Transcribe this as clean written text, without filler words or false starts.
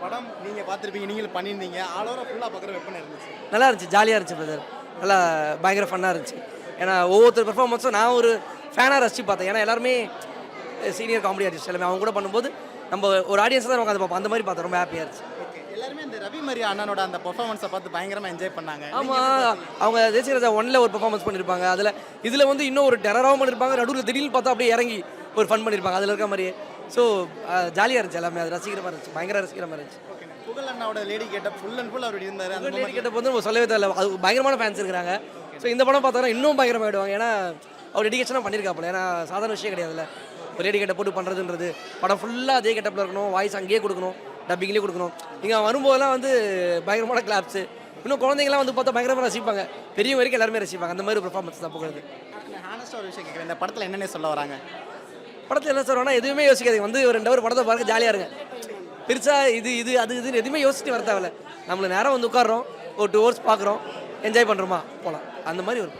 படம் நீங்கள் பார்த்துருப்பீங்க, நீங்களும் பண்ணியிருந்தீங்க. ஆல் ஓவராக ஃபுல்லாக பார்க்குற வெப்பனை இருந்துச்சு. நல்லா இருந்துச்சு, ஜாலியாக இருந்துச்சு பிரதர். நல்லா பயங்கர ஃபன்னாக இருந்துச்சு. ஏன்னா ஒவ்வொருத்தர் பெர்ஃபார்மன்ஸும் நான் ஒரு ஃபேனாக ரசித்து பார்த்தேன். ஏன்னா எல்லாருமே சீனியர் காமெடி ஆர்டிஸ்ட் எல்லாமே அவங்க கூட பண்ணும்போது நம்ம ஒரு ஆடியன்ஸ் தான் உட்காந்து பார்ப்போம். அந்த மாதிரி பார்த்தேன், ரொம்ப ஹாப்பியாக இருந்துச்சு. ஓகே, எல்லாருமே இந்த ரவி மரி அண்ணனோட அந்த பெர்ஃபார்மன்ஸை பார்த்து பயங்கரமாக என்ஜாய் பண்ணாங்க. ஆமாம், அவங்க தேசியராஜா 1ல் ஒரு பெர்ஃபார்மன்ஸ் பண்ணியிருப்பாங்க. இதில் வந்து இன்னும் ஒரு டெரராகவும் பண்ணியிருப்பாங்க. நடுவில் திடீர்னு பார்த்தா அப்படியே இறங்கி ஒரு ஃபன் பண்ணியிருப்பாங்க அதில் இருக்க மாதிரியே. ஸோ ஜாலியாக இருந்துச்சு, எல்லாமே அது ரசிக்கிற மாதிரி இருந்துச்சு, பயங்கர ரசிக்கிற மாதிரி இருந்துச்சு. ஓகே, புகழ் அண்ணாவோட lady getup full and full அவர் இருந்தார். அந்த லேடி கெட்டப் வந்து நம்ம சொல்லவே தேவையில்ல, அது பயங்கரமான ஃபேன்ஸ் இருக்கிறாங்க. ஸோ இந்த படம் பார்த்தோன்னா இன்னும் பயங்கரமாகிடுவாங்க. ஏன்னா அவர் டெடிகேஷனாக பண்ணியிருக்காப்புல. ஏன்னா சாதாரண விஷயம் கிடையாதுல்ல, ஒரு லேடி கெட்டப் போட்டு பண்ணுறதுன்றது. படம் ஃபுல்லாக அதே கெட்டப்பில் இருக்கணும், வாய்ஸ் அங்கேயே கொடுக்கணும், டப்பிங்லேயே கொடுக்கணும். இங்கே வரும்போதெல்லாம் வந்து பயங்கரமான கிளாப்ஸு. இன்னும் குழந்தைங்களாம் வந்து பார்த்தா பயங்கரமாக ரசிப்பாங்க, பெரியவங்க வரைக்கும் எல்லாருமே ரசிப்பாங்க. அந்த மாதிரி ஒரு பெர்ஃபார்மன்ஸ் தான் புகழுது. ஹானஸ்டாக ஒரு விஷயம் கேட்குறேன், இந்த படத்தில் என்னென்ன சொல்ல வராங்க? படத்தில் என்ன சொல்கிறோன்னா, எதுவுமே யோசிக்காதீங்க, வந்து ஒரு 2 ஹவர் படத்தை பார்க்க ஜாலியாக இருங்க. பெருசாக இது அது இதுன்னு எதுவுமே யோசிச்சுட்டு வர தேவையில்ல. நம்மளை நேரம் வந்து உட்காடுறோம், ஒரு 2 ஹவர்ஸ் பார்க்குறோம், என்ஜாய் பண்ணுறோமா போகலாம், அந்த மாதிரி ஒரு